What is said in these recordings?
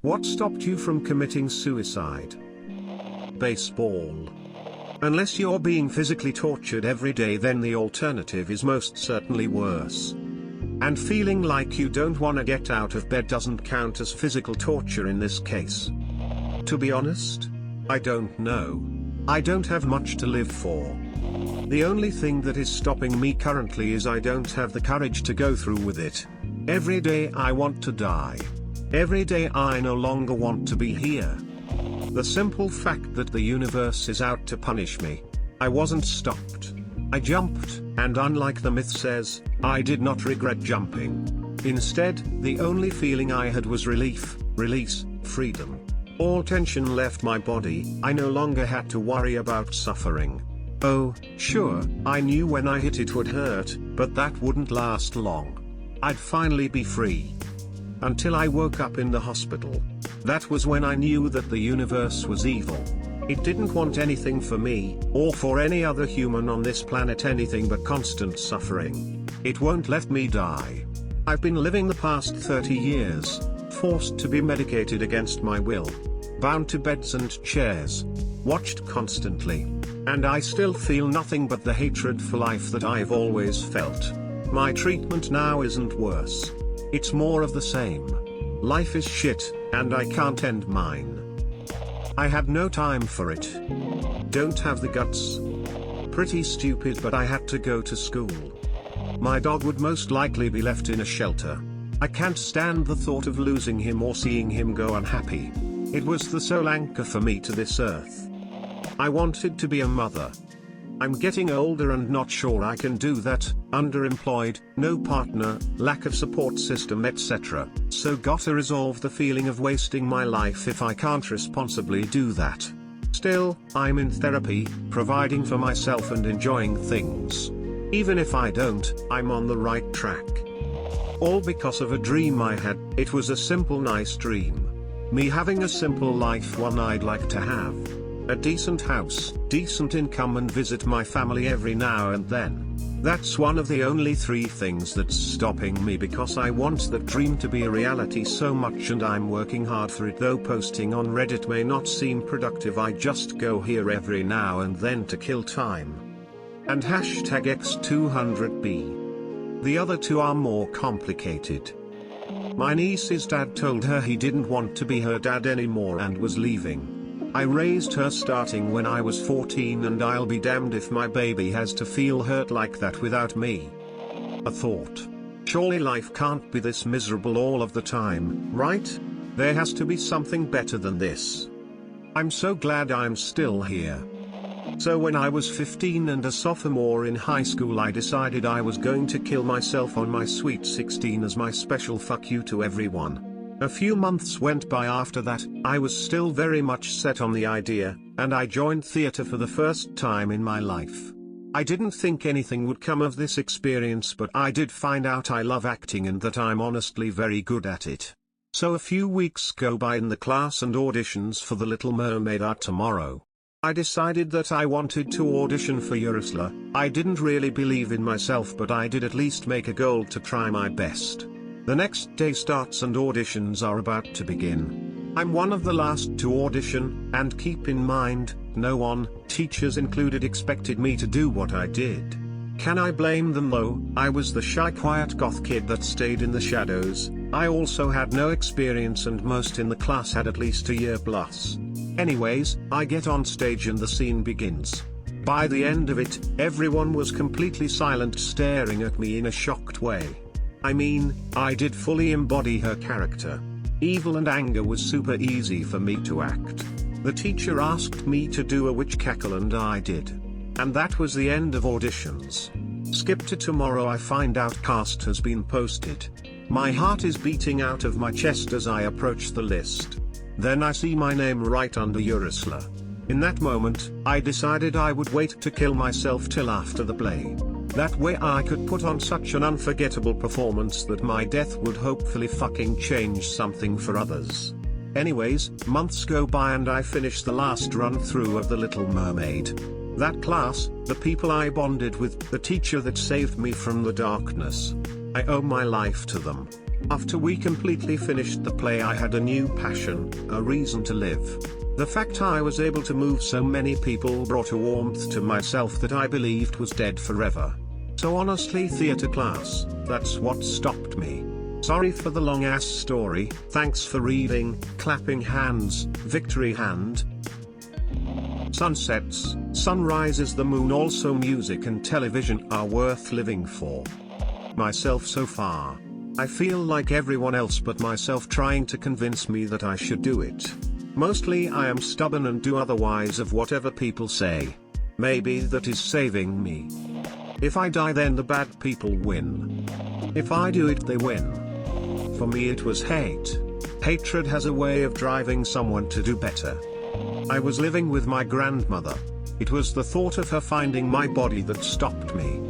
What stopped you from committing suicide? Baseball. Unless you're being physically tortured every day, then the alternative is most certainly worse. And feeling like you don't want to get out of bed doesn't count as physical torture in this case. To be honest, I don't know. I don't have much to live for. The only thing that is stopping me currently is I don't have the courage to go through with it. Every day I want to die. Every day I no longer want to be here. The simple fact that the universe is out to punish me. I wasn't stopped. I jumped, and unlike the myth says, I did not regret jumping. Instead, the only feeling I had was relief, release, freedom. All tension left my body. I no longer had to worry about suffering. Oh, sure, I knew when I hit it would hurt, but that wouldn't last long. I'd finally be free. Until I woke up in the hospital. That was when I knew that the universe was evil. It didn't want anything for me, or for any other human on this planet, anything but constant suffering. It won't let me die. I've been living the past 30 years, forced to be medicated against my will. Bound to beds and chairs. Watched constantly. And I still feel nothing but the hatred for life that I've always felt. My treatment now isn't worse. It's more of the same. Life is shit, and I can't end mine. I had no time for it. Don't have the guts. Pretty stupid, but I had to go to school. My dog would most likely be left in a shelter. I can't stand the thought of losing him or seeing him go unhappy. It was the sole anchor for me to this earth. I wanted to be a mother. I'm getting older and not sure I can do that, underemployed, no partner, lack of support system, etc. So gotta resolve the feeling of wasting my life if I can't responsibly do that. Still, I'm in therapy, providing for myself and enjoying things. Even if I don't, I'm on the right track. All because of a dream I had. It was a simple nice dream. Me having a simple life, one I'd like to have. A decent house, decent income, and visit my family every now and then. That's one of the only 3 things that's stopping me, because I want that dream to be a reality so much and I'm working hard for it. Though posting on Reddit may not seem productive, I just go here every now and then to kill time. And hashtag X200B. The other 2 are more complicated. My niece's dad told her he didn't want to be her dad anymore and was leaving. I raised her starting when I was 14, and I'll be damned if my baby has to feel hurt like that without me. A thought. Surely life can't be this miserable all of the time, right? There has to be something better than this. I'm so glad I'm still here. So when I was 15 and a sophomore in high school, I decided I was going to kill myself on my sweet 16 as my special fuck you to everyone. A few months went by after that. I was still very much set on the idea, and I joined theater for the first time in my life. I didn't think anything would come of this experience, but I did find out I love acting and that I'm honestly very good at it. So a few weeks go by in the class, and auditions for The Little Mermaid are tomorrow. I decided that I wanted to audition for Ursula. I didn't really believe in myself, but I did at least make a goal to try my best. The next day starts and auditions are about to begin. I'm one of the last to audition, and keep in mind, no one, teachers included, expected me to do what I did. Can I blame them though? I was the shy, quiet goth kid that stayed in the shadows. I also had no experience, and most in the class had at least a year plus. Anyways, I get on stage and the scene begins. By the end of it, everyone was completely silent, staring at me in a shocked way. I mean, I did fully embody her character. Evil and anger was super easy for me to act. The teacher asked me to do a witch cackle and I did. And that was the end of auditions. Skip to tomorrow. I find out cast has been posted. My heart is beating out of my chest as I approach the list. Then I see my name right under Ursula. In that moment, I decided I would wait to kill myself till after the play. That way I could put on such an unforgettable performance that my death would hopefully fucking change something for others. Anyways, months go by and I finish the last run through of The Little Mermaid. That class, the people I bonded with, the teacher that saved me from the darkness. I owe my life to them. After we completely finished the play, I had a new passion, a reason to live. The fact I was able to move so many people brought a warmth to myself that I believed was dead forever. So honestly, theater class, that's what stopped me. Sorry for the long ass story, thanks for reading, clapping hands, victory hand. Sunsets, sunrises, the moon, also music and television are worth living for. Myself so far. I feel like everyone else but myself trying to convince me that I should do it. Mostly I am stubborn and do otherwise of whatever people say. Maybe that is saving me. If I die, then the bad people win. If I do it, they win. For me it was hate. Hatred has a way of driving someone to do better. I was living with my grandmother. It was the thought of her finding my body that stopped me.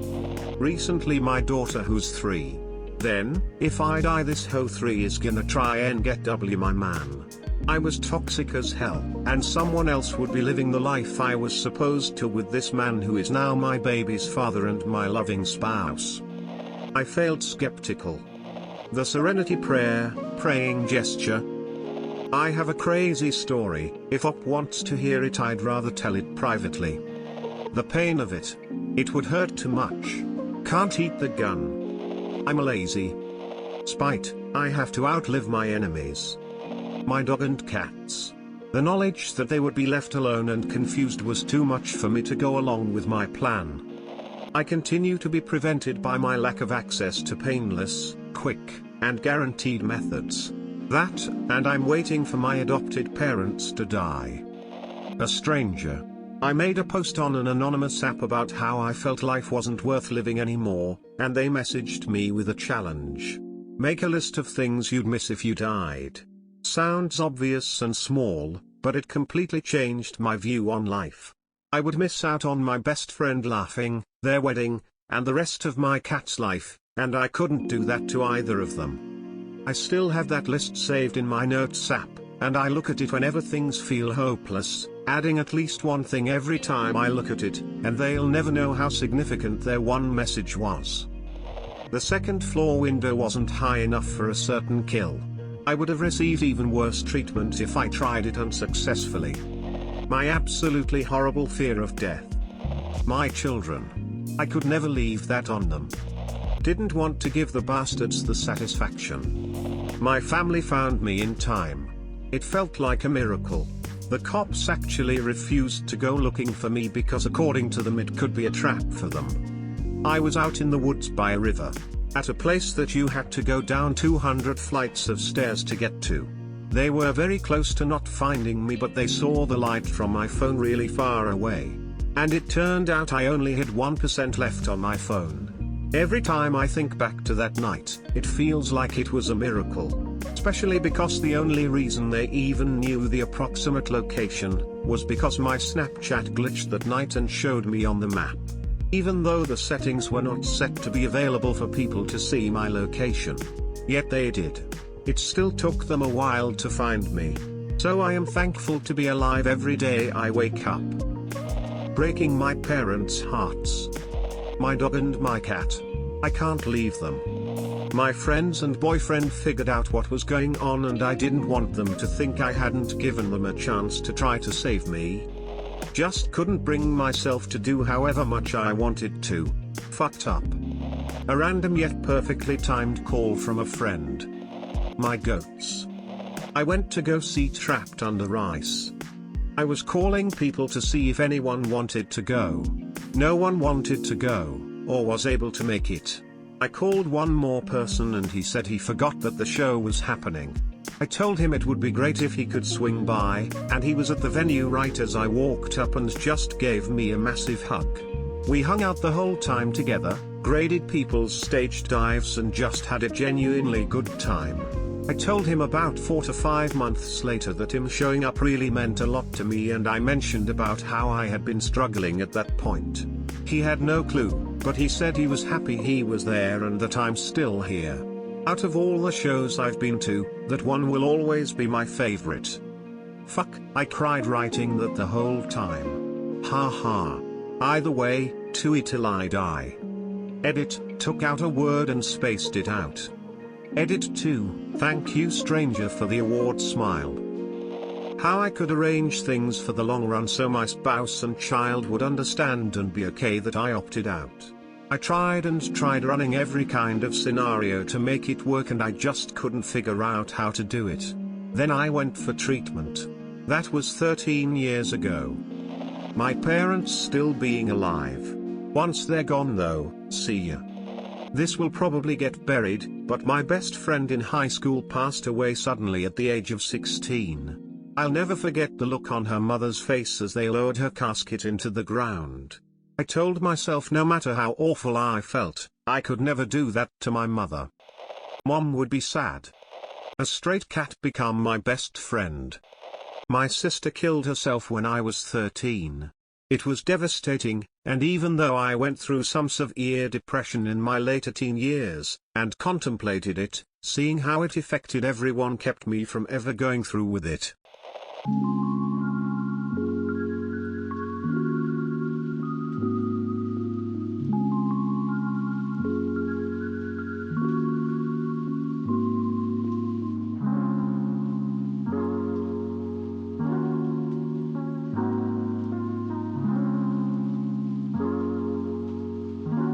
Recently my daughter, who's 3. Then, if I die, this hoe 3 is gonna try and get my man. I was toxic as hell, and someone else would be living the life I was supposed to with this man who is now my baby's father and my loving spouse. I failed skeptical. The serenity prayer, praying gesture. I have a crazy story. If Op wants to hear it, I'd rather tell it privately. The pain of it. It would hurt too much. Can't eat the gun. I'm a lazy. Spite, I have to outlive my enemies. My dog and cats. The knowledge that they would be left alone and confused was too much for me to go along with my plan. I continue to be prevented by my lack of access to painless, quick, and guaranteed methods. That, and I'm waiting for my adopted parents to die. A stranger. I made a post on an anonymous app about how I felt life wasn't worth living anymore, and they messaged me with a challenge. Make a list of things you'd miss if you died. Sounds obvious and small, but it completely changed my view on life. I would miss out on my best friend laughing, their wedding, and the rest of my cat's life, and I couldn't do that to either of them. I still have that list saved in my notes app, and I look at it whenever things feel hopeless, adding at least one thing every time I look at it, and they'll never know how significant their one message was. The second floor window wasn't high enough for a certain kill. I would have received even worse treatment if I tried it unsuccessfully. My absolutely horrible fear of death. My children. I could never leave that on them. Didn't want to give the bastards the satisfaction. My family found me in time. It felt like a miracle. The cops actually refused to go looking for me because according to them it could be a trap for them. I was out in the woods by a river. At a place that you had to go down 200 flights of stairs to get to. They were very close to not finding me, but they saw the light from my phone really far away. And it turned out I only had 1% left on my phone. Every time I think back to that night, it feels like it was a miracle. Especially because the only reason they even knew the approximate location was because my Snapchat glitched that night and showed me on the map. Even though the settings were not set to be available for people to see my location. Yet they did. It still took them a while to find me. So I am thankful to be alive every day I wake up. Breaking my parents' hearts. My dog and my cat. I can't leave them. My friends and boyfriend figured out what was going on, and I didn't want them to think I hadn't given them a chance to try to save me. Just couldn't bring myself to do however much I wanted to. Fucked up. A random yet perfectly timed call from a friend. My goats. I went to go see Trapped Under Ice. I was calling people to see if anyone wanted to go. No one wanted to go, or was able to make it. I called one more person and he said he forgot that the show was happening. I told him it would be great if he could swing by, and he was at the venue right as I walked up and just gave me a massive hug. We hung out the whole time together, graded people's stage dives and just had a genuinely good time. I told him about 4 to 5 months later that him showing up really meant a lot to me, and I mentioned about how I had been struggling at that point. He had no clue, but he said he was happy he was there and that I'm still here. Out of all the shows I've been to, that one will always be my favorite. Fuck, I cried writing that the whole time. Ha ha. Either way, to it till I die. Edit, took out a word and spaced it out. Edit 2, thank you stranger for the award smile. How I could arrange things for the long run so my spouse and child would understand and be okay that I opted out. I tried and tried running every kind of scenario to make it work and I just couldn't figure out how to do it. Then I went for treatment. That was 13 years ago. My parents still being alive. Once they're gone though, see ya. This will probably get buried, but my best friend in high school passed away suddenly at the age of 16. I'll never forget the look on her mother's face as they lowered her casket into the ground. I told myself no matter how awful I felt, I could never do that to my mother. Mom would be sad. A straight cat become my best friend. My sister killed herself when I was 13. It was devastating, and even though I went through some severe depression in my later teen years, and contemplated it, seeing how it affected everyone kept me from ever going through with it.